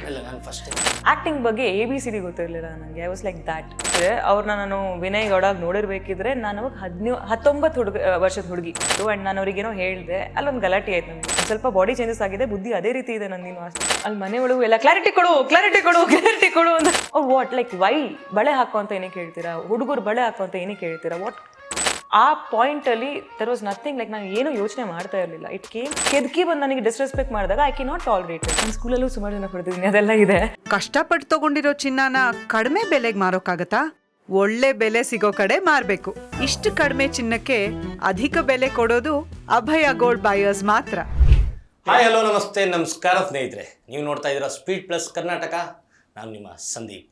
ಇಲ್ಲ ನಾನು first acting ಬಗ್ಗೆ ABCD ಗೊತ್ತಿರಲಿಲ್ಲ ನನಗೆ. I was like that. ಅವ್ರನ್ನ ನಾನು ವಿನಯ್ ಗೌಡಾಗಿ ನೋಡಿರ್ಬೇಕಿದ್ರೆ ನಾನು ಅವಾಗ 19 ವರ್ಷದ ಹುಡುಗಿ ಆ್ಯಂಡ್ ನಾನು ಅವ್ರಿಗೇನೋ ಹೇಳಿದೆ, ಅಲ್ಲೊಂದು ಗಲಾಟೆ ಆಯ್ತು ನನಗೆ. ಸ್ವಲ್ಪ ಬಾಡಿ ಚೇಂಜಸ್ ಆಗಿದೆ, ಬುದ್ಧಿ ಅದೇ ರೀತಿ ಇದೆ ನಂದಿನ. ಅಲ್ಲಿ ಮನೆ ಒಳಗೂ ಎಲ್ಲ ಕ್ಲಾರಿಟಿ ಕೊಡು ಅಂತ. ವಾಟ್ ಲೈಕ್ ವೈ ಬಳೆ ಹಾಕೋ ಅಂತ ಏನಕ್ಕೆ ಹೇಳ್ತೀರಾ, ಹುಡುಗರು ಬಳೆ ಹಾಕೋ ಅಂತ ಏನಕ್ಕೆ ಹೇಳ್ತೀರಾ, ವಾಟ್ ಆ ಪಾಯಿಂಟಲ್ಲಿ ದರ್ ವಾಸ್ ನಥಿಂಗ್. ಲೈಕ್ ನಾನು ಏನೂ ಯೋಚನೆ ಮಾಡ್ತಾ ಇರಲಿಲ್ಲ. ಇಟ್ ಕೇಮ್ ಕೆದಕಿ ಬಂದು ನನಗೆ ಡಿಸ್ರೆಸ್ಪೆಕ್ಟ್ ಮಾಡಿದಾಗ ಐ ಕ್ಯಾನ್ ನಾಟ್ ಟಾಲರೇಟ್. ನನ್ನ ಸ್ಕೂಲಲ್ಲೂ ಸುಮಾರು ಜನ ಹೊಡೆದಿದ್ದೀನಿ, ಅದೆಲ್ಲ ಇದೆ. ಕಷ್ಟಪಟ್ಟು ತಗೊಂಡಿರೋ ಚಿನ್ನನ ಕಡಿಮೆ ಬೆಲೆಗೆ ಮಾರೋಕ್ಕಾಗತ್ತಾ? ಒಳ್ಳೆ ಬೆಲೆ ಸಿಗೋ ಕಡೆ ಮಾರಬೇಕು. ಇಷ್ಟು ಕಡಿಮೆ ಚಿನ್ನಕ್ಕೆ ಅಧಿಕ ಬೆಲೆ ಕೊಡೋದು ಅಭಯ ಗೋಲ್ಡ್ ಬಯರ್ಸ್ ಮಾತ್ರ. ಹಾಯ್ ಹಲೋ ನಮಸ್ತೆ ನಮಸ್ಕಾರ ಸ್ನೇಹಿತರೆ, ನೀವು ನೋಡ್ತಾ ಇದ್ದೀರಾ ಸ್ಪೀಡ್ ಪ್ಲಸ್ ಕರ್ನಾಟಕ. ನಾನು ನಿಮ್ಮ ಸಂದೀಪ್.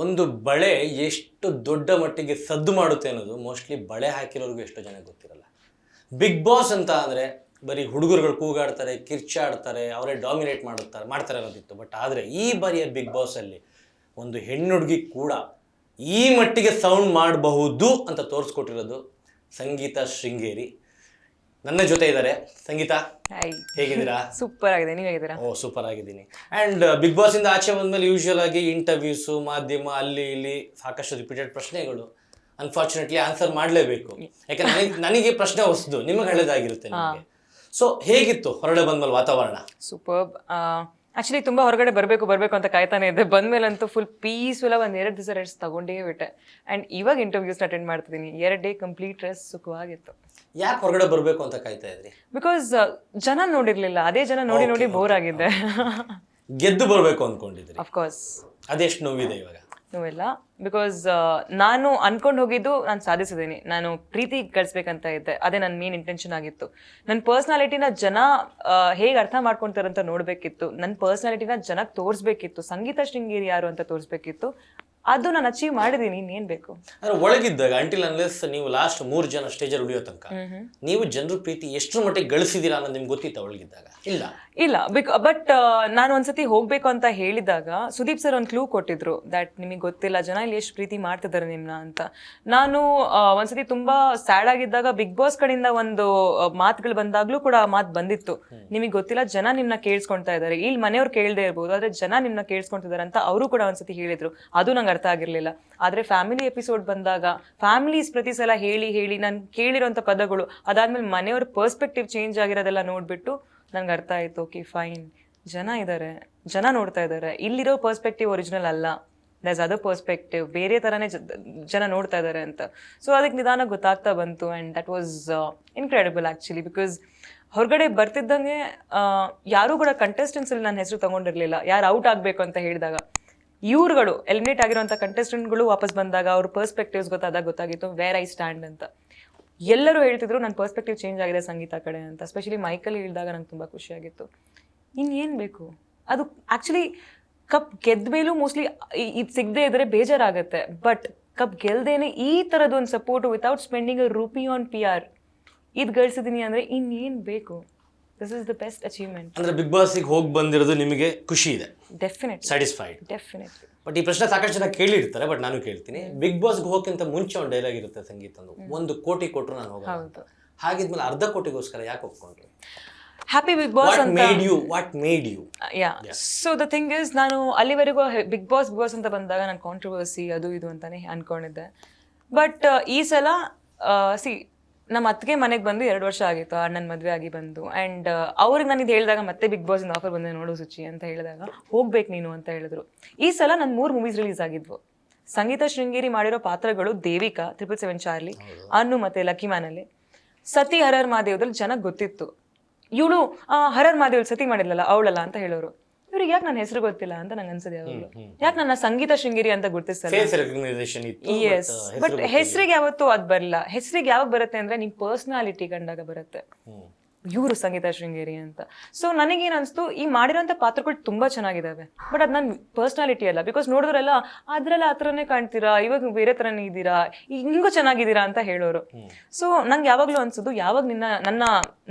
ಒಂದು ಬಳೆ ಎಷ್ಟು ದೊಡ್ಡ ಮಟ್ಟಿಗೆ ಸದ್ದು ಮಾಡುತ್ತೆ ಅನ್ನೋದು ಮೋಸ್ಟ್ಲಿ ಬಳೆ ಹಾಕಿರೋರಿಗೂ ಎಷ್ಟೋ ಜನ ಗೊತ್ತಿರಲ್ಲ. ಬಿಗ್ ಬಾಸ್ ಅಂತ ಅಂದರೆ ಬರೀ ಹುಡುಗರುಗಳು ಕೂಗಾಡ್ತಾರೆ, ಕಿರ್ಚಾಡ್ತಾರೆ, ಅವರೇ ಡಾಮಿನೇಟ್ ಮಾಡ್ತಾರೆ ಅನ್ನೋದಿತ್ತು. ಬಟ್ ಆದರೆ ಈ ಬಾರಿಯ ಬಿಗ್ ಬಾಸಲ್ಲಿ ಒಂದು ಹೆಣ್ಣುಡುಗಿ ಕೂಡ ಈ ಮಟ್ಟಿಗೆ ಸೌಂಡ್ ಮಾಡಬಹುದು ಅಂತ ತೋರಿಸ್ಕೊಟ್ಟಿರೋದು ಸಂಗೀತ ಶೃಂಗೇರಿ. ನನ್ನ ಜೊತೆ ಇದ್ದಾರೆ. ಸಂಗೀತ, ಹೇಗಿದ್ದೀರಾ? ಸೂಪರ್ ಆಗಿದೆ, ನೀವು ಹೇಗಿದ್ದೀರಾ? ಓ ಸೂಪರ್ ಆಗಿದ್ದೀನಿ. ಆ್ಯಂಡ್ ಬಿಗ್ ಬಾಸ್ ಇಂದ ಆಚೆ ಬಂದಮೇಲೆ ಯೂಶುವಲ್ ಆಗಿ ಇಂಟರ್ವ್ಯೂಸು, ಮಾಧ್ಯಮ, ಅಲ್ಲಿ ಇಲ್ಲಿ ಸಾಕಷ್ಟು ರಿಪೀಟೆಡ್ ಪ್ರಶ್ನೆಗಳು. ಅನ್ಫಾರ್ಚುನೇಟ್ಲಿ ಆನ್ಸರ್ ಮಾಡಲೇಬೇಕು, ಯಾಕಂದ್ರೆ ನನಗೆ ಪ್ರಶ್ನೆ ಹೊಸದು, ನಿಮಗೆ ಹಳೆದಾಗಿರುತ್ತೆ ನಿಮಗೆ. ಸೊ ಹೇಗಿತ್ತು ಹೊರಗಡೆ ಬಂದ್ಮೇಲೆ ವಾತಾವರಣ? ಸೂಪರ್ಬ್. ಆಕ್ಚುಲಿ ತುಂಬ ಹೊರಗಡೆ ಬರಬೇಕು ಅಂತ ಕಾಯ್ತಾನೆ ಇದ್ದೆ. ಬಂದ್ಮೇಲಂತೂ ಫುಲ್ ಪೀಸ್ಫುಲ್ ಆಗಿ ಒಂದು 2 ದಿವಸ ರೆಸ್ಟ್ ತಗೊಂಡೇ ಬಿಟ್ಟೆ. ಆ್ಯಂಡ್ ಇವಾಗ ಇಂಟರ್ವ್ಯೂಸ್ನ ಅಟೆಂಡ್ ಮಾಡ್ತಿದ್ದೀನಿ. 2 ಡೇ ಕಂಪ್ಲೀಟ್ ರೆಸ್ಟ್ ಸುಖವಾಗಿತ್ತು. ಯಾಕೆ ಹೊರಗಡೆ ಬರಬೇಕು ಅಂತ ಕಾಯ್ತಾ ಇದ್ರಿ? ಬಿಕಾಸ್ ಜನ ನೋಡಿರ್ಲಿಲ್ಲ, ಅದೇ ಜನ ನೋಡಿ ಬೋರ್ ಆಗಿದ್ದೆ. ಗೆದ್ದು ಬರಬೇಕು ಅಂದ್ಕೊಂಡಿದ್ರಿ? ಅಫ್ಕೋರ್ಸ್. ಅದೆಷ್ಟು ನೋವಿದೆ ಇವಾಗ? ನೋವಿಲ್ಲ, ಬಿಕಾಸ್ ನಾನು ಅನ್ಕೊಂಡು ಹೋಗಿದ್ದು ನಾನು ಸಾಧಿಸಿದ್ದೀನಿ. ನಾನು ಪ್ರೀತಿ ಗಳಿಸ್ಬೇಕಂತ ಇದ್ದೆ, ಅದೇ ನನ್ನ ಮೇನ್ ಇಂಟೆನ್ಷನ್ ಆಗಿತ್ತು. ನನ್ನ ಪರ್ಸ್ನಾಲಿಟಿನ ಜನ ಹೇಗೆ ಅರ್ಥ ಮಾಡ್ಕೊತಾರಂತ ನೋಡಬೇಕಿತ್ತು. ನನ್ನ ಪರ್ಸ್ನಾಲಿಟಿನ ಜನಕ್ಕೆ ತೋರಿಸ್ಬೇಕಿತ್ತು. ಸಂಗೀತ ಶೃಂಗೇರಿ ಯಾರು ಅಂತ ತೋರಿಸ್ಬೇಕಿತ್ತು. ಅದು ನಾನು ಅಚೀವ್ ಮಾಡಿದ್ದೀನಿ. ಇನ್ನೇನು ಬೇಕು? ಅಂದ್ರೆ ಒಳಗಿದ್ದಾಗ ಅಂಟಿಲ್ ಅನ್ಲೆಸ್ ನೀವು ಲಾಸ್ಟ್ 3 ಜನ ಸ್ಟೇಜಲ್ಲಿ ಉಳಿಯೋ ತನಕ ನೀವು ಜನರ ಪ್ರೀತಿ ಎಷ್ಟರ ಮಟ್ಟಿಗೆ ಗಳಿಸಿದ್ದೀರಾ ಅನ್ನೋದು ನಿಮ್ಗೆ ಗೊತ್ತಿತ್ತ ಒಳಗಿದ್ದಾಗ? ಇಲ್ಲ. ಬಟ್ ನಾನು ಒಂದ್ಸತಿ ಹೋಗ್ಬೇಕು ಅಂತ ಹೇಳಿದಾಗ ಸುದೀಪ್ ಸರ್ ಒಂದು ಕ್ಲೂ ಕೊಟ್ಟಿದ್ರು, ದಟ್ ನಿಮಗೆ ಗೊತ್ತಿಲ್ಲ ಜನ ಇಲ್ಲಿ ಎಷ್ಟು ಪ್ರೀತಿ ಮಾಡ್ತಿದ್ದಾರೆ ನಿಮ್ನ ಅಂತ. ನಾನು ಒಂದ್ಸತಿ ತುಂಬಾ ಸ್ಯಾಡ್ ಆಗಿದ್ದಾಗ ಬಿಗ್ ಬಾಸ್ ಕಡೆಯಿಂದ ಒಂದು ಮಾತುಗಳು ಬಂದಾಗ್ಲೂ ಕೂಡ ಆ ಮಾತು ಬಂದಿತ್ತು, ನಿಮಗೆ ಗೊತ್ತಿಲ್ಲ ಜನ ನಿಮ್ನ ಕೇಳಿಸ್ಕೊಳ್ತಾ ಇದ್ದಾರೆ. ಇಲ್ಲಿ ಮನೆಯವ್ರು ಕೇಳದೆ ಇರ್ಬೋದು, ಆದ್ರೆ ಜನ ನಿಮ್ನ ಕೇಳಿಸ್ಕೊಂತಿದ್ದಾರೆ ಅಂತ ಅವರು ಕೂಡ ಒಂದ್ಸತಿ ಹೇಳಿದ್ರು. ಅದು ನಂಗೆ ಅರ್ಥ ಆಗಿರ್ಲಿಲ್ಲ. ಆದ್ರೆ ಫ್ಯಾಮಿಲಿ ಎಪಿಸೋಡ್ ಬಂದಾಗ ಫ್ಯಾಮಿಲೀಸ್ ಪ್ರತಿ ಸಲ ಹೇಳಿ ನಾನು ಕೇಳಿರೋಂಥ ಪದಗಳು ಅದಾದ್ಮೇಲೆ ಮನೆಯವ್ರ ಪರ್ಸ್ಪೆಕ್ಟಿವ್ ಚೇಂಜ್ ಆಗಿರೋದೆಲ್ಲ ನೋಡ್ಬಿಟ್ಟು ನನ್ಗೆ ಅರ್ಥ ಆಯ್ತು, ಓಕೆ ಫೈನ್, ಜನ ಇದ್ದಾರೆ, ಜನ ನೋಡ್ತಾ ಇದ್ದಾರೆ. ಇಲ್ಲಿರೋ ಪರ್ಸ್ಪೆಕ್ಟಿವ್ ಒರಿಜಿನಲ್ ಅಲ್ಲ, ದರ್ಸ್ ಅದರ್ ಪರ್ಸ್ಪೆಕ್ಟಿವ್, ಬೇರೆ ಥರನೇ ಜನ ನೋಡ್ತಾ ಇದ್ದಾರೆ ಅಂತ. ಸೊ ಅದಕ್ಕೆ ನಿಧಾನ ಗೊತ್ತಾಗ್ತಾ ಬಂತು. And that was incredible actually. Because ಹೊರಗಡೆ ಬರ್ತಿದ್ದಂಗೆ ಯಾರೂ ಕೂಡ ಕಂಟೆಸ್ಟೆಂಟ್ಸಲ್ಲಿ ನನ್ನ ಹೆಸರು ತಗೊಂಡಿರಲಿಲ್ಲ. ಯಾರು ಔಟ್ ಆಗಬೇಕು ಅಂತ ಹೇಳಿದಾಗ ಇವ್ರುಗಳು ಎಲಿಮಿನೇಟ್ ಆಗಿರೋಂಥ ಕಂಟೆಸ್ಟೆಂಟ್ಗಳು ವಾಪಸ್ ಬಂದಾಗ ಅವ್ರ ಪರ್ಸ್ಪೆಕ್ಟಿವ್ಸ್ ಗೊತ್ತಾಗಿತ್ತು ವೇರ್ ಐ ಸ್ಟ್ಯಾಂಡ್ ಅಂತ. ಎಲ್ಲರೂ ಹೇಳ್ತಿದ್ರು ನನ್ನ ಪರ್ಸ್ಪೆಕ್ಟಿವ್ ಚೇಂಜ್ ಆಗಿದೆ ಸಂಗೀತ ಕಡೆ ಅಂತ. ಎಸ್ಪೆಷಲಿ ಮೈಕಲ್ಲಿ ಹೇಳಿದಾಗ ನಂಗೆ ತುಂಬ ಖುಷಿಯಾಗಿತ್ತು. ಇನ್ನೇನು ಬೇಕು? ಅದು ಆ್ಯಕ್ಚುಲಿ ಕಪ್ ಗೆದ್ದ ಮೇಲೂ ಮೋಸ್ಟ್ಲಿ ಇದು ಸಿಗದೆ ಇದ್ದರೆ ಬೇಜಾರಾಗುತ್ತೆ. ಬಟ್ ಕಪ್ ಗೆಲ್ದೇನೆ ಈ ಥರದ್ದು ಒಂದು support without spending a rupee on PR ಇದು ಗಳಿಸಿದ್ದೀನಿ ಅಂದರೆ ಇನ್ನೇನು ಬೇಕು? This is the best achievement. ಅಂದ್ರೆ ಬಿಗ್ ಬಾಸ್ಗೆ ಹೋಗಿ ಬಂದಿರೋದು ನಿಮಗೆ ಖುಷಿ ಇದೆ? Definitely satisfied? ಡೆಫಿನೆಟ್ಲಿ. ಬಟ್ ಈ ಪ್ರಶ್ನೆ ಸಾಕಷ್ಟು ಜನ ಕೇಳಿರ್ತಾರೆ, ಬಟ್ ನಾನು ಕೇಳ್ತೀನಿ. ಬಿಗ್ ಬಾಸ್ಗೆ ಹೋಗೋಕ್ಕಿಂತ ಮುಂಚೆ ಒಂದು ಡೈಲಾಗ್ ಇರುತ್ತೆ ಸಂಗೀತ, 1 ಕೋಟಿ ಕೊಟ್ಟರು ನಾನು ಹೋಗೋದು. ಹಾಗಿದ್ಮೇಲೆ 1/2 ಕೋಟಿಗೋಸ್ಕರ ಯಾಕೆ ಒಪ್ಕೊಂಡ್ರಿ? ಹ್ಯಾಪಿ ಬಿಗ್ ಬಾಸ್ ಅಂತ. What made you? Yeah, so the thing is, ನಾನು ಅಲ್ಲಿವರೆಗೂ ಬಿಗ್ ಬಾಸ್ ಅಂತ ಬಂದಾಗ ನಾನು ಕಾಂಟ್ರವರ್ಸಿ ಅದು ಇದು ಅಂತಾನೆ ಅನ್ಕೊಂಡಿದ್ದೆ. ಬಟ್ ಈ ಸಲ ನಮ್ಮ ಅತ್ತಿಗೆ ಮನೆಗೆ ಬಂದು 2 ವರ್ಷ ಆಗಿತ್ತು, ಅಣ್ಣನ ಮದುವೆ ಆಗಿ ಬಂದು. ಆ್ಯಂಡ್ ಅವ್ರಿಗೆ ನಾನು ಇದು ಹೇಳಿದಾಗ ಮತ್ತೆ ಬಿಗ್ ಬಾಸಿಂದ ಆಫರ್ ಬಂದೆ, ನೋಡು ಸುಚಿ ಅಂತ ಹೇಳಿದಾಗ ಹೋಗ್ಬೇಕು ನೀನು ಅಂತ ಹೇಳಿದ್ರು. ಈ ಸಲ ನನ್ನ 3 ಮೂವೀಸ್ ರಿಲೀಸ್ ಆಗಿದ್ವು. ಸಂಗೀತ ಶೃಂಗೇರಿ ಮಾಡಿರೋ ಪಾತ್ರಗಳು ದೇವಿಕಾ, 777 ಚಾರ್ಲಿ, ಅನ್ನು ಮತ್ತೆ ಲಕ್ಕಿ ಮ್ಯಾನಲ್ಲಿ. ಸತಿ ಹರರ್ ಮಹಾದೇವದಲ್ಲಿ ಜನಕ್ಕೆ ಗೊತ್ತಿತ್ತು, ಇವಳು ಹರರ್ ಮಹಾದೇವಲ್ಲಿ ಸತಿ ಮಾಡಿದ್ಲಲ್ಲ ಅವಳಲ್ಲ ಅಂತ ಹೇಳೋರು. ಇವ್ರಿಗೆ ಯಾಕೆ ನನ್ನ ಹೆಸರು ಗೊತ್ತಿಲ್ಲ ಅಂತ ನಂಗೆ ಅನ್ಸೋದು ಯಾವಾಗಲೂ. ಯಾಕೆ ನನ್ನ ಸಂಗೀತ ಶೃಂಗೇರಿ ಅಂತ ಗುರ್ತಿಸ್ತಾರೆ? ಎಸ್, ಬಟ್ ಹೆಸರಿಗೆ ಯಾವತ್ತೂ ಅದು ಬರಲ್ಲ. ಹೆಸರಿಗೆ ಯಾವಾಗ ಬರುತ್ತೆ ಅಂದ್ರೆ ನಿಮ್ ಪರ್ಸನಾಲಿಟಿ ಕಂಡಾಗ ಬರುತ್ತೆ, ಇವರು ಸಂಗೀತ ಶೃಂಗೇರಿ ಅಂತ. ಸೊ ನನಗೇನು ಅನಿಸ್ತು, ಈ ಮಾಡಿರೋಂಥ ಪಾತ್ರಗಳು ತುಂಬ ಚೆನ್ನಾಗಿದ್ದಾವೆ, ಬಟ್ ಅದು ನನ್ನ ಪರ್ಸ್ನಾಲಿಟಿ ಅಲ್ಲ. ಬಿಕಾಸ್ ನೋಡಿದ್ರೆಲ್ಲ ಅದರೆಲ್ಲ ಆ ಥರನೇ ಕಾಣ್ತೀರಾ, ಇವಾಗ ಬೇರೆ ಥರನೇ ಇದ್ದೀರಾ, ಹಿಂಗೂ ಚೆನ್ನಾಗಿದ್ದೀರಾ ಅಂತ ಹೇಳೋರು. ಸೊ ನಂಗೆ ಯಾವಾಗಲೂ ಅನ್ಸೋದು, ಯಾವಾಗ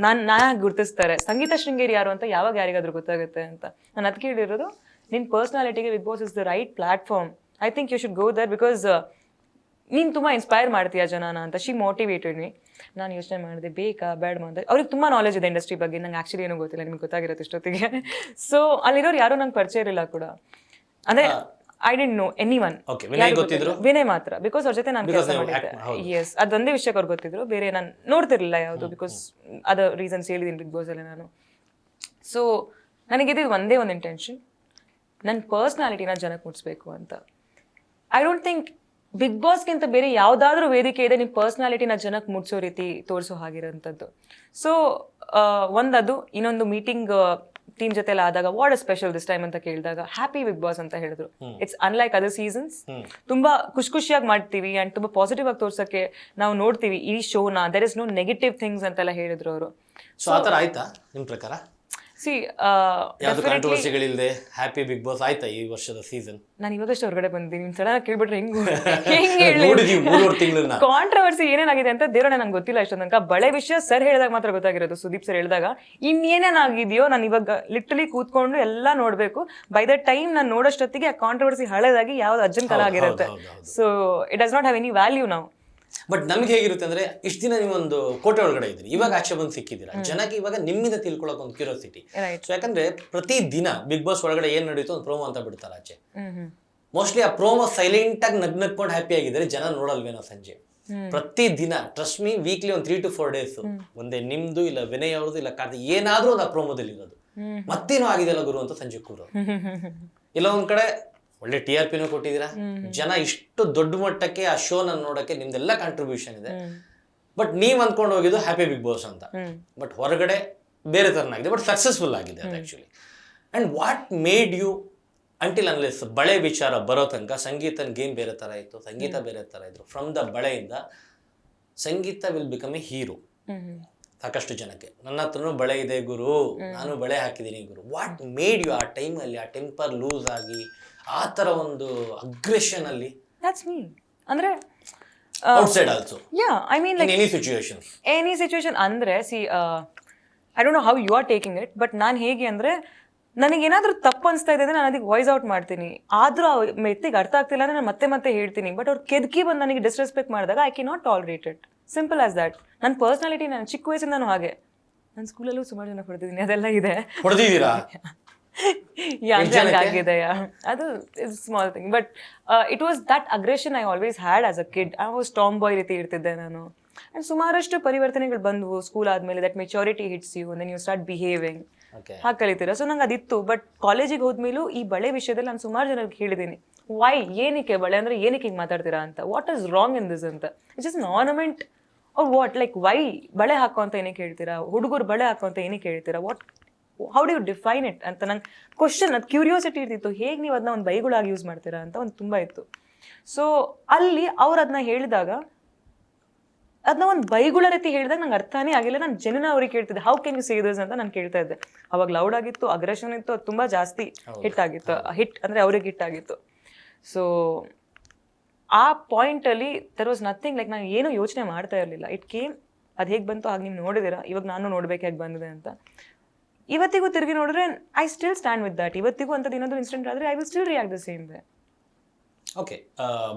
ನಾನು ಗುರ್ತಿಸ್ತಾರೆ ಸಂಗೀತ ಶೃಂಗೇರಿ ಯಾರು ಅಂತ ಯಾವಾಗ ಯಾರಿಗಾದ್ರೂ ಗೊತ್ತಾಗುತ್ತೆ ಅಂತ. ನಾನು ಅದಕ್ಕೆ ಹೇಳಿರೋದು, ನಿನ್ನ ಪರ್ಸ್ನಾಲಿಟಿಗೆ big boss is the right platform. I think you should go there. Because ನೀನು ತುಂಬ ಇನ್ಸ್ಪೈರ್ ಮಾಡ್ತೀಯಾ ಜನನ ಅಂತ. She motivated me. ನಾನು ಯೋಚನೆ ಮಾಡಿದೆ ಬೇಕಾ ಬೇಡ ಅಂತ. ಅವ್ರಿಗೆ ತುಂಬ ನಾಲೆಜ್ ಇದೆ ಇಂಡಸ್ಟ್ರಿ ಬಗ್ಗೆ, ನಂಗೆ ಆ್ಯಕ್ಚುಲಿ ಏನೂ ಗೊತ್ತಿಲ್ಲ, ನಿಮ್ಗೆ ಗೊತ್ತಾಗಿರುತ್ತೆ ಇಷ್ಟೊತ್ತಿಗೆ. ಸೊ ಅಲ್ಲಿರೋರು ಯಾರೂ ನಂಗೆ ಪರಿಚಯ ಇರಲಿಲ್ಲ ಕೂಡ, ಅಂದರೆ I didn't know any one. Vinay ಮಾತ್ರ, ಬಿಕಾಸ್ ಅವ್ರ ಜೊತೆ ನಾನು ಕೆಲಸ ಮಾಡಿದ್ದೆ. ಎಸ್, ಅದೊಂದೇ ವಿಷಯಕ್ಕೆ ಅವ್ರು ಗೊತ್ತಿದ್ರು, ಬೇರೆ ನಾನು ನೋಡ್ತಿರ್ಲಿಲ್ಲ ಯಾವುದು, ಬಿಕಾಸ್ ಅದರ್ ರೀಸನ್ಸ್ ಹೇಳಿದ್ದೀನಿ ಬಿಗ್ ಬಾಸಲ್ಲಿ ನಾನು. ಸೊ ನನಗಿದ್ದು ಒಂದೇ ಒಂದು ಇಂಟೆನ್ಷನ್, ನನ್ನ ಪರ್ಸ್ನಾಲಿಟಿನ ಜನಕ್ಕೆ ಮುಟ್ಸ್ಬೇಕು ಅಂತ. ಐ ಡೋಂಟ್ ಥಿಂಕ್ ಬಿಗ್ ಬಾಸ್ಗಿಂತ ಬೇರೆ ಯಾವುದಾದ್ರೂ ವೇದಿಕೆ ಇದೆ ನಿಮ್ಮ ಪರ್ಸ್ನಾಲಿಟಿನ ಜನಕ್ಕೆ ಮುಟ್ಸೋ ರೀತಿ ತೋರಿಸೋ ಹಾಗಿರೋಂಥದ್ದು. ಸೊ ಒಂದದು. ಇನ್ನೊಂದು ಮೀಟಿಂಗ್ ಟೀಮ್ ಜೊತೆ ಎಲ್ಲ ಆದಾಗ what a special this time ಅಂತ ಕೇಳಿದಾಗ ಹ್ಯಾಪಿ ಬಿಗ್ ಬಾಸ್ ಅಂತ ಹೇಳಿದ್ರು. It's unlike other seasons. ತುಂಬಾ ಖುಷಿಯಾಗಿ ಮಾಡ್ತೀವಿ ಅಂಡ್ ತುಂಬಾ ಪಾಸಿಟಿವ್ ಆಗಿ ತೋರ್ಸಕ್ಕೆ ನಾವು ನೋಡ್ತೀವಿ ಈ ಶೋನ. There is no negative things ಅಂತೆಲ್ಲ ಹೇಳಿದ್ರು ಅವರು. ಸೊ ಆ ಥರ ಆಯ್ತಾ ನಿಮ್ಮ ಪ್ರಕಾರ? ಸಿ ಯಾವುದು ಕಾಂಟ್ರವರ್ಸಿಗಳಿಲ್ಲದೆ ಹ್ಯಾಪಿ ಬಿಗ್ ಬಾಸ್ ಆಯ್ತಾ ಈ ವರ್ಷದ ಸೀಸನ್? ನಾನು ಇವಾಗಷ್ಟು ಹೊರಗಡೆ ಬಂದಿದ್ದೀನಿ, ನಿಮ್ ಸಡನ್ ಕೇಳ್ಬಿಟ್ರೆ ಹೆಂಗ್ ಕಾಂಟ್ರವರ್ಸಿ ಏನೇನಾಗಿದೆ ಅಂತ ದೇವ್ರಣ್ಣ ನಂಗೆ ಗೊತ್ತಿಲ್ಲ ಇಷ್ಟೊಂದು ತನಕ. ಬಳೆ ವಿಷಯ ಸರ್ ಹೇಳಿದಾಗ ಮಾತ್ರ ಗೊತ್ತಾಗಿರೋದು, ಸುದೀಪ್ ಸರ್ ಹೇಳಿದಾಗ. ಇನ್ನೇನೇನಾಗಿದೆಯೋ ನಾನು ಇವಾಗ ಲಿಟ್ರಲಿ ಕೂತ್ಕೊಂಡು ಎಲ್ಲ ನೋಡ್ಬೇಕು. ಬೈ ದ ಟೈಮ್ ನಾನು ನೋಡೋಷ್ಟೊತ್ತಿಗೆ ಆ ಕಾಂಟ್ರವರ್ಸಿ ಹಳೆದಾಗಿ ಯಾವ್ದು ಅರ್ಜುನ್ ಕಾಲ ಆಗಿರುತ್ತೆ. So it does not have any value ನಾವು. ಬಟ್ ನಮ್ಗೆ ಹೇಗಿರುತ್ತೆ ಅಂದ್ರೆ, ಇಷ್ಟು ದಿನ ನೀವೊಂದು ಕೋಟೆ ಒಳಗಡೆ ಇದ್ರಿ, ಇವಾಗ ಆಚೆ ಬಂದು ಸಿಕ್ಕಿದ್ದೀರಾ. ಜನಕ್ಕೆ ಇವಾಗ ನಿಮ್ಮಿಂದ ತಿಳ್ಕೊಳಕ್ ಒಂದು ಕ್ಯೂರಿಯಾಸಿಟಿ. ಸೊ ಯಾಕಂದ್ರೆ ಪ್ರತಿ ದಿನ ಬಿಗ್ ಬಾಸ್ ಒಳಗಡೆ ಏನ್ ನಡೀತು ಒಂದು ಪ್ರೋಮೋ ಅಂತ ಬಿಡ್ತಾರೆ ಆಚೆ. ಮೋಸ್ಟ್ಲಿ ಆ ಪ್ರೋಮೋ ಸೈಲೆಂಟ್ ಆಗಿ ನಗ್ನಕ್ಕೊಂಡು ಹ್ಯಾಪಿ ಆಗಿದ್ದಾರೆ, ಜನ ನೋಡಲ್ವೇನೋ ಸಂಜೆ. ಪ್ರತಿ ದಿನ ಟ್ರಸ್ಟ್ ಮೀ, ವೀಕ್ಲಿ ಒಂದು 3 to 4 days ಒಂದೇ ನಿಮ್ದು ಇಲ್ಲ ವಿನಯ್ ಅವ್ರದ್ದು ಇಲ್ಲ ಕಾರ್ತಿಕ್ ಏನಾದ್ರೂ ಒಂದು ಆ ಪ್ರೋಮೋದಲ್ಲಿ ಇರೋದು. ಮತ್ತೇನೋ ಆಗಿದೆಯಲ್ಲ ಗುರು ಅಂತ ಸಂಜೆ ಕೂರೋದು. ಇಲ್ಲ ಒಂದ್ ಕಡೆ ಒಳ್ಳೆ TRPನೂ ಕೊಟ್ಟಿದ್ದೀರಾ, ಜನ ಇಷ್ಟು ದೊಡ್ಡ ಮಟ್ಟಕ್ಕೆ ಆ ಶೋನ ನೋಡಕ್ಕೆ ನಿಮ್ದೆಲ್ಲ ಕಾಂಟ್ರಿಬ್ಯೂಷನ್ ಇದೆ. ಬಟ್ ನೀವ್ ಅಂದ್ಕೊಂಡು ಹೋಗಿದ್ದು ಹ್ಯಾಪಿ ಬಿಗ್ ಬಾಸ್ ಅಂತ, ಬಟ್ ಹೊರಗಡೆ ಬೇರೆ ತರನಾಗಿದೆ, ಬಟ್ ಸಕ್ಸಸ್ಫುಲ್ ಆಗಿದೆ ಅದು actually. And what made you until unless ಬಳೆ ವಿಚಾರ ಬರೋ ತನಕ ಸಂಗೀತನ ಗೇಮ್ ಬೇರೆ ತರ ಇತ್ತು, ಸಂಗೀತ ಬೇರೆ ತರ ಇದ್ರು. ಫ್ರಮ್ ದ ಬಳೆಯಿಂದ Sangeetha will become a hero ಸಾಕಷ್ಟು ಜನಕ್ಕೆ. ನನ್ನ ಹತ್ರನೂ ಬಳೆ ಇದೆ ಗುರು, ನಾನು ಬಳೆ ಹಾಕಿದ್ದೀನಿ ಗುರು. ವಾಟ್ ಮೇಡ್ ಯು ಆ ಟೈಮಲ್ಲಿ ಆ ಟೆಂಪರ್ ಲೂಸ್ ಆಗಿ ಆ ತರ ಒಂದು ಅಗ್ರೆಷನ್ ಅಲ್ಲಿ? That's me. ಅಂದ್ರೆ outside also, yeah, I mean like any situation ಅಂದ್ರೆ see I don't know how you are taking it, but ನಾನು ಹೇಗೆ ಅಂದ್ರೆ ನನಗೇನಾದ್ರೂ ತಪ್ಪು ಅನಿಸ್ತಾ ಇದೆ ಅಂದ್ರೆ ನಾನು ಅದಕ್ಕೆ ವಾಯ್ಸ್ ಔಟ್ ಮಾಡ್ತೀನಿ. ಆದ್ರೂ ಮೆತ್ತಿಗೆ ಅರ್ಥ ಆಗ್ತಿಲ್ಲ ಅಂದ್ರೆ ನಾನು ಮತ್ತೆ ಹೇಳ್ತೀನಿ. ಬಟ್ ಅವ್ರು ಕೆದಕಿ ಬಂದು ನನಗೆ ಡಿಸ್ರೆಸ್ಪೆಕ್ಟ್ ಮಾಡಿದಾಗ I can not tolerate it. Simple as that. ನನ್ನ ಪರ್ಸ್ನಾಲಿಟಿ ನಾನು ಚಿಕ್ಕ ವಯಸ್ಸಿಂದನೂ ಹಾಗೆ. ನನ್ನ ಸ್ಕೂಲಲ್ಲೂ ಸುಮಾರು ಜನ ಹೊಡೆದಿದ್ದೀನಿ, ಅದೆಲ್ಲ ಇದೆ. ಹೊಡೆದಿದ್ದೀರಾ? ಆಗಿದೆ ಅದು small thing. But it was that aggression I always had as a kid. I was tomboy ರೀತಿ ಇರ್ತಿದ್ದೆ ನಾನು. ಅಂಡ್ ಸುಮಾರಷ್ಟು ಪರಿವರ್ತನೆಗಳು ಬಂದವು ಸ್ಕೂಲ್ ಆದ್ಮೇಲೆ. That maturity hits you and then you start behaving, ಹಾಗೆ ಕಲಿತೀರಾ. ಸೊ ನಂಗೆ ಅದಿತ್ತು. ಬಟ್ ಕಾಲೇಜಿಗೆ ಹೋದ್ಮೇಲೂ ಈ ಬಳೆ ವಿಷಯದಲ್ಲಿ ನಾನು ಸುಮಾರು ಜನರಿಗೆ ಹೇಳಿದ್ದೀನಿ, ವೈ, ಏನಕ್ಕೆ ಬಳೆ ಅಂದ್ರೆ ಏನಕ್ಕೆ ಹಿಂಗೆ ಮಾತಾಡ್ತೀರಾ ಅಂತ, what is wrong in this ಅಂತ. It's just an ornament or what, like why ಬಳೆ ಹಾಕೋ ಅಂತ ಏನಕ್ಕೆ ಹೇಳ್ತೀರಾ, ಹುಡುಗರು ಬಳೆ ಹಾಕೋ ಅಂತ ಏನಕ್ಕೆ ಹೇಳ್ತೀರಾ, what, how do you define it ಅಂತ ನಂಗೆ ಕ್ವಶನ್, ಅದು ಕ್ಯೂರಿಯಾಸಿಟಿ ಇರ್ತಿತ್ತು. ಹೇಗೆ ನೀವು ಅದನ್ನ ಒಂದು ಬೈಗಳಾಗಿ ಯೂಸ್ ಮಾಡ್ತೀರಾ ಅಂತ ಒಂದು ತುಂಬ ಇತ್ತು. ಸೊ ಅಲ್ಲಿ ಅವ್ರು ಅದನ್ನ ಹೇಳಿದಾಗ, ಅದನ್ನ ಒಂದು ಬೈಗುಳ ರೀತಿ ಹೇಳಿದಾಗ ನಂಗೆ ಅರ್ಥನೇ ಆಗಿಲ್ಲ. ನಾನು ಜನ ಅವ್ರಿಗೆ ಕೇಳ್ತಿದ್ದೆ, how can you say this ಅಂತ ನಾನು ಕೇಳ್ತಾ ಇದ್ದೆ. ಅವಾಗ ಲೌಡ್ ಆಗಿತ್ತು, ಅಗ್ರೆಷನ್ ಇತ್ತು, ಅದು ತುಂಬ ಜಾಸ್ತಿ ಹಿಟ್ ಆಗಿತ್ತು. ಹಿಟ್ ಅಂದರೆ ಅವ್ರಿಗೆ ಹಿಟ್ ಆಗಿತ್ತು. ಸೊ ಆ ಪಾಯಿಂಟಲ್ಲಿ ದರ್ ವಾಸ್ ನಥಿಂಗ್, ಲೈಕ್ ನಾನು ಏನೂ ಯೋಚನೆ ಮಾಡ್ತಾ ಇರಲಿಲ್ಲ. ಇಟ್ ಕೇಮ್, ಅದು ಹೇಗೆ ಬಂತು ಹಾಗೆ ನೀವು ನೋಡಿದ್ದೀರಾ. ಇವಾಗ ನಾನು ನೋಡ್ಬೇಕು ಹೇಗೆ ಬಂದಿದೆ ಅಂತ. ಇವತ್ತಿಗೂ ತಿರುಗಿ ನೋಡಿದ್ರೆ I still stand with that. ಇವತ್ತಿಗೂ ಅಂಥದ್ದು ಇನ್ನೊಂದು ಇನ್ಸಿಡೆಂಟ್ ಆದರೆ I will still react the same way. Okay,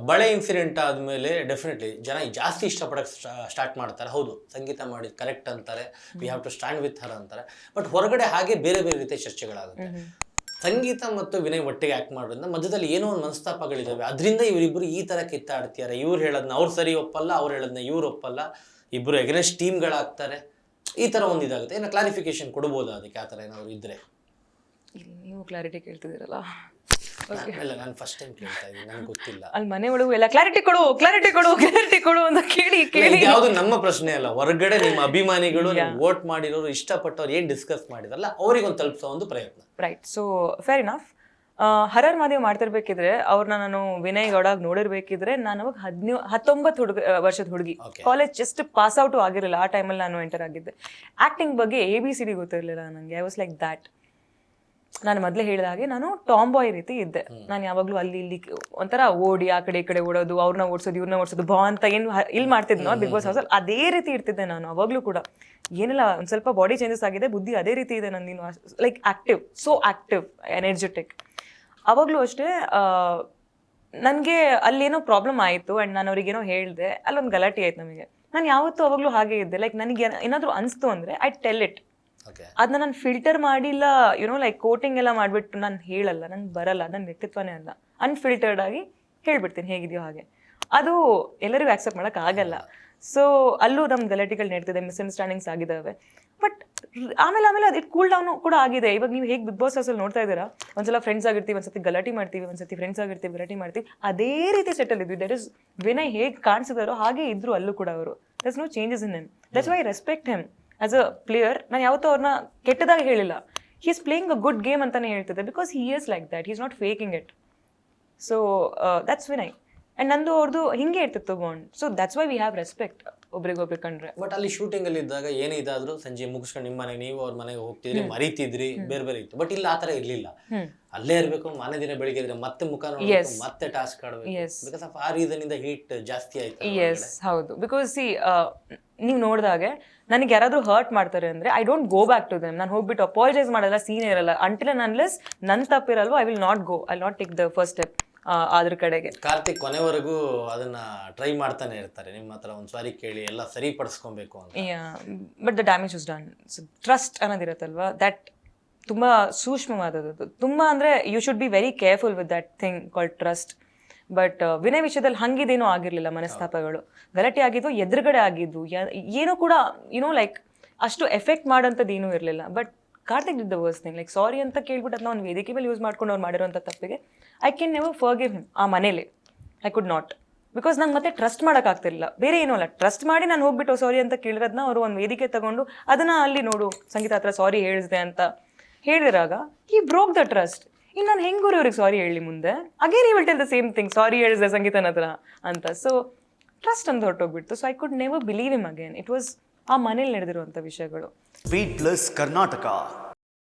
ಬಳೆ ಇನ್ಸಿಡೆಂಟ್ ಆದಮೇಲೆ ಡೆಫಿನೆಟ್ಲಿ ಜನ ಜಾಸ್ತಿ ಇಷ್ಟಪಡಕ್ಕೆ ಸ್ಟಾರ್ಟ್ ಮಾಡ್ತಾರೆ. ಹೌದು, ಸಂಗೀತ ಮಾಡಿದ್ದು ಕರೆಕ್ಟ್ ಅಂತಾರೆ, we have to stand with her ಅಂತಾರೆ. ಬಟ್ ಹೊರಗಡೆ ಹಾಗೆ ಬೇರೆ ಬೇರೆ ರೀತಿಯ ಚರ್ಚೆಗಳಾಗುತ್ತೆ. ಸಂಗೀತ ಮತ್ತು ವಿನಯ್ ಒಟ್ಟಿಗೆ ಆ್ಯಕ್ಟ್ ಮಾಡೋದ್ರಿಂದ ಮಧ್ಯದಲ್ಲಿ ಏನೋ ಒಂದು ಮನಸ್ತಾಪಗಳಿದ್ದಾವೆ. ಅದರಿಂದ ಇವರಿಬ್ಬರು ಈ ಥರ ಕಿತ್ತಾಡ್ತಿದ್ದಾರೆ. ಇವ್ರು ಹೇಳೋದನ್ನ ಅವ್ರು ಸರಿ ಒಪ್ಪಲ್ಲ, ಅವ್ರು ಹೇಳೋದನ್ನ ಇವ್ರು ಒಪ್ಪಲ್ಲ, ಇಬ್ಬರು ಎಗನೆಸ್ಟ್ ಟೀಮ್ಗಳಾಗ್ತಾರೆ. ಈ ಥರ ಒಂದು ಇದಾಗುತ್ತೆ. ಏನೋ ಕ್ಲಾರಿಫಿಕೇಶನ್ ಕೊಡ್ಬೋದಾ ಅದಕ್ಕೆ? ಆ ಥರ ಏನಾದ್ರು ಇದ್ದರೆ? ನೀವು ಕ್ಲಾರಿಟಿ ಕೇಳ್ತಿದ್ದೀರಲ್ಲ, ಇಲ್ಲ ನಾನು ಫಸ್ಟ್ ಟೈಮ್ ಕೇಳ್ತಾ ಇದ್ದೀನಿ, ನನಗೆ ಗೊತ್ತಿಲ್ಲ. ಅಲ್ಲಿ ಮನೆ ಒಳಗೂ ಎಲ್ಲ ಕ್ಲಾರಿಟಿ ಕೊಡು ಅಂತ ಕೇಳಿ ಯಾವುದು ನಮ್ಮ ಪ್ರಶ್ನೆ ಅಲ್ಲ. ಹೊರಗಡೆ ನಿಮ್ಮ ಅಭಿಮಾನಿಗಳು ವೋಟ್ ಮಾಡಿರೋರು, ಇಷ್ಟಪಟ್ಟವ್ರು ಏನು ಡಿಸ್ಕಸ್ ಮಾಡಿದಾರಲ್ಲ ಅವರಿಗೊಂದು ತಲುಪಿಸೋ ಒಂದು ಪ್ರಯತ್ನ. ರೈಟ್. So fair enough. ಹರರ್ ಮಾದೇವ್ ಮಾಡ್ತಿರ್ಬೇಕಿದ್ರೆ ಅವ್ರನ್ನ ನಾನು ವಿನಯ್ ಗೌಡಾಗ್ ನೋಡಿರ್ಬೇಕಿದ್ರೆ ನಾನು ಅವಾಗ 19 ವರ್ಷದ ಹುಡುಗಿ, ಕಾಲೇಜ್ ಜಸ್ಟ್ ಪಾಸ್ ಔಟು ಆಗಿರಲಿಲ್ಲ ಆ ಟೈಮಲ್ಲಿ ನಾನು ಎಂಟರ್ ಆಗಿದ್ದೆ. ಆ್ಯಕ್ಟಿಂಗ್ ಬಗ್ಗೆ ABCD ಗೊತ್ತಿರಲಿಲ್ಲ ನನಗೆ. I was like that. ನಾನು ಮೊದಲೇ ಹೇಳಿದ ಹಾಗೆ ನಾನು ಟಾಮ್ ಬಾಯ್ ರೀತಿ ಇದ್ದೆ. ನಾನು ಯಾವಾಗಲೂ ಅಲ್ಲಿ ಇಲ್ಲಿ ಒಂಥರ ಓಡಿ ಆ ಕಡೆ ಈ ಕಡೆ ಓಡೋದು, ಅವ್ರನ್ನ ಓಡಿಸೋದು ಇವ್ರನ್ನ ಓಡಿಸೋದು, ಬಾ ಅಂತ ಏನು ಇಲ್ಲಿ ಮಾಡ್ತಿದ್ನೋ ಬಿಗ್ ಬಾಸ್ ಹೌಸಲ್ಲಿ ಅದೇ ರೀತಿ ಇರ್ತಿದ್ದೆ ನಾನು ಅವಾಗಲೂ ಕೂಡ. ಏನಿಲ್ಲ, ಒಂದು ಸ್ವಲ್ಪ ಬಾಡಿ ಚೇಂಜಸ್ ಆಗಿದೆ, ಬುದ್ಧಿ ಅದೇ ರೀತಿ ಇದೆ ನಂದಿನ. Like active, so active, energetic. ಅವಾಗಲೂ ಅಷ್ಟೇ ನನಗೆ ಅಲ್ಲೇನೋ ಪ್ರಾಬ್ಲಮ್ ಆಯಿತು ಆ್ಯಂಡ್ ನಾನು ಅವ್ರಿಗೇನೋ ಹೇಳಿದೆ, ಅಲ್ಲೊಂದು ಗಲಾಟೆ ಆಯ್ತು ನಮಗೆ. ನಾನು ಯಾವತ್ತೂ ಅವಾಗಲೂ ಹಾಗೆ ಇದ್ದೆ, ಲೈಕ್ ನನಗೆ ಏನಾದರೂ ಅನಿಸ್ತು ಅಂದರೆ ಐ ಟೆಲ್ ಇಟ್. ಓಕೆ, ಅದನ್ನ ನಾನು ಫಿಲ್ಟರ್ ಮಾಡಿಲ್ಲ, ಯುನೋ ಲೈಕ್ ಕೋಟಿಂಗ್ ಎಲ್ಲ ಮಾಡಿಬಿಟ್ಟು ನಾನು ಹೇಳಲ್ಲ, ನಂಗೆ ಬರಲ್ಲ, ನನ್ನ ವ್ಯಕ್ತಿತ್ವನೇ ಅಲ್ಲ. ಅನ್ಫಿಲ್ಟರ್ಡ್ ಆಗಿ ಹೇಳ್ಬಿಡ್ತೀನಿ ಹೇಗಿದೆಯೋ ಹಾಗೆ. ಅದು ಎಲ್ಲರಿಗೂ ಆಕ್ಸೆಪ್ಟ್ ಮಾಡೋಕೆ ಆಗಲ್ಲ. ಸೊ ಅಲ್ಲೂ ನಮ್ಮ ಗಲಾಟೆಗಳು ನಡೀತಿದೆ, ಮಿಸ್ಅಂಡರ್ಸ್ಟ್ಯಾಂಡಿಂಗ್ಸ್ ಆಗಿದ್ದಾವೆ. ಬಟ್ ಆಮೇಲೆ ಅದು ಕೂಲ್ ಡೌನ್ ಕೂಡ ಆಗಿದೆ. ಇವಾಗ ನೀವು ಹೇಗೆ ಬಿಗ್ ಬಾಸ್ ಹೌಸಲ್ಲಿ ನೋಡ್ತಾ ಇದ್ದೀರಾ, ಒಂದ್ಸಲ ಫ್ರೆಂಡ್ಸ್ ಆಗಿರ್ತೀವಿ, ಒಂದ್ಸತಿ ಗಲಾಟೆ ಮಾಡ್ತೀವಿ, ಒಂದ್ಸತಿ ಫ್ರೆಂಡ್ಸ್ ಆಗಿರ್ತೀವಿ, ಗಲಾಟೆ ಮಾಡ್ತೀವಿ, ಅದೇ ರೀತಿ ಸೆಟಲ್ ಇದ್ವಿ. ದಟ್ ಇಸ್ ವಿನಯ್ ಹೇಗೆ ಕಾಣಿಸಿದಾರೋ ಹಾಗೆ ಇದ್ರು ಅಲ್ಲೂ ಕೂಡ ಅವರು. That's no changes in him. That's why I respect him as a player. ನಾನು ಯಾವತ್ತೂ ಅವ್ರನ್ನ ಕೆಟ್ಟದಾಗಿ ಹೇಳಿಲ್ಲ. He is playing a good game ಅಂತಾನೆ ಹೇಳ್ತಿದ್ದೆ, because he is like that, he is not faking it. So that's Vinay. And ನಂದು ಅವ್ರದ್ದು ಹಿಂಗೆ ಇರ್ತಿತ್ತು bond. So that's why we have respect ಒಬ್ರಿಗೊಬ್ರು ಕಂಡ್ರೆ. ಬಟ್ ಅಲ್ಲಿ ಶೂಟಿಂಗ್ ಅಲ್ಲಿ ಇದ್ದಾಗ ಏನೇ ಇದಾದ್ರೂ ಸಂಜೆ ಮುಗಿಸ್ಕೊಂಡು ನಿಮ್ಮ ಮನೆಗೆ ನೀವು ಅವ್ರ ಮನೆಗೆ ಹೋಗ್ತಿದ್ರಿ, ಮರಿತಿದ್ರಿ, ಬೇರೆ ಬೇರೆ ಇತ್ತು. ಬಟ್ ಇಲ್ಲಿ ಆ ಥರ ಇರ್ಲಿಲ್ಲ. ಅಲ್ಲೇ ಇರ್ಬೇಕು, ಮಾನೇ ದಿನ ಬೆಳಿಗ್ಗೆ ಇದ್ರೆ ಮತ್ತೆ ಮುಖ ನೋಡ್ಬೇಕು, ಮತ್ತೆ ಟಾಸ್ಕ್ ಆಡಬೇಕು. ಬಿಕಾಸ್ ಆಫ್ ಆ ರೀಸನ್ ಇಂದ ಹೀಟ್ ಜಾಸ್ತಿ ಆಯ್ತು. ಎಸ್, ಹೌದು. ಬಿಕಾಸ್ ಸಿ ನೀವು ನೋಡಿದಾಗೆ ನನಗೆ ಯಾರಾದರೂ ಹರ್ಟ್ ಮಾಡ್ತಾರೆ ಅಂದರೆ I don't go back to them. ನಾನು ಹೋಗ್ಬಿಟ್ಟು ಅಪಾಲಜೈಸ್ ಮಾಡಲ್ಲ, ಸೀನ್ ಇರಲ್ಲ. ಅಂಟಿಲ್ ಆ್ಯಂಡ್ ಅನ್ಲೆಸ್ ನನ್ನ ತಪ್ಪಿರಲ್ವೋ I will not go, I not take the first step ಅದ್ರ ಕಡೆಗೆ. ಕಾರ್ತಿಕ್ ಕೊನೆವರೆಗೂ ಅದನ್ನ ಟ್ರೈ ಮಾಡ್ತಾನೆ ಇರ್ತಾರೆ, ನಿಮ್ಮ ಹತ್ರ ಒಂದು ಸಾರಿ ಕೇಳಿ ಎಲ್ಲ ಸರಿಪಡಿಸ್ಕೊಬೇಕು ಅಂತ. But the damage was done. Trust ಅನ್ನೋದಿರುತ್ತಲ್ವಾ, ದ್ಯಾಟ್ ತುಂಬ ಸೂಕ್ಷ್ಮವಾದದ್ದು. ತುಂಬ ಅಂದರೆ you should be very careful with that thing called trust. But Vinay ವಿಷಯದಲ್ಲಿ ಹಂಗಿದೇನೂ ಆಗಿರಲಿಲ್ಲ. ಮನಸ್ತಾಪಗಳು ಗಲಾಟೆ ಆಗಿದ್ವು, ಎದುರುಗಡೆ ಆಗಿದ್ವು, ಏನೂ ಕೂಡ ಯುನೋ ಲೈಕ್ ಅಷ್ಟು ಎಫೆಕ್ಟ್ ಮಾಡೋಂಥದ್ದು ಏನೂ ಇರಲಿಲ್ಲ. But Karthik did the worst thing. Like sorry ಅಂತ ಕೇಳ್ಬಿಟ್ಟು ಅದನ್ನ ಒಂದು ವೇದಿಕೆ ಮೇಲೆ ಯೂಸ್ ಮಾಡ್ಕೊಂಡು ಅವ್ರು ಮಾಡಿರೋಂಥ ತಪ್ಪಿಗೆ I can never forgive him. ಆ ಮನೇಲಿ ಐ ಕುಡ್ ನಾಟ್, ಬಿಕಾಸ್ ನಂಗೆ ಮತ್ತೆ ಟ್ರಸ್ಟ್ ಮಾಡೋಕ್ಕಾಗ್ತಿರ್ಲಿಲ್ಲ. ಬೇರೆ ಏನೂ ಅಲ್ಲ, ಟ್ರಸ್ಟ್ ಮಾಡಿ ನಾನು ಹೋಗ್ಬಿಟ್ಟು ಸಾರಿ ಅಂತ ಕೇಳಿರೋದನ್ನ ಅವರು ಒಂದು ವೇದಿಕೆ ತಗೊಂಡು ಅದನ್ನು ಅಲ್ಲಿ ನೋಡು ಸಂಗೀತ ಹತ್ರ ಸಾರಿ ಹೇಳಿದೆ ಅಂತ ಹೇಳಿದಾಗ ಹಿ ಬ್ರೋಕ್ ದ ಟ್ರಸ್ಟ್. ಇನ್ನು ನಾನು ಹೆಂಗೂ ಇವ್ರಿಗೆ ಸಾರಿ ಹೇಳಿ ಮುಂದೆ again he will tell the same thing, sorry ಹೇಳಿದೆ ಸಂಗೀತನ ಹತ್ರ ಅಂತ. ಸೊ ಟ್ರಸ್ಟ್ ಅಂತ ಹೊರಟೋಗ್ಬಿಡ್ತು. So I could never believe him again. It was ಆ ಮನೇಲಿ ನಡೆದಿರುವಂಥ ವಿಷಯಗಳು. Speed plus Karnataka.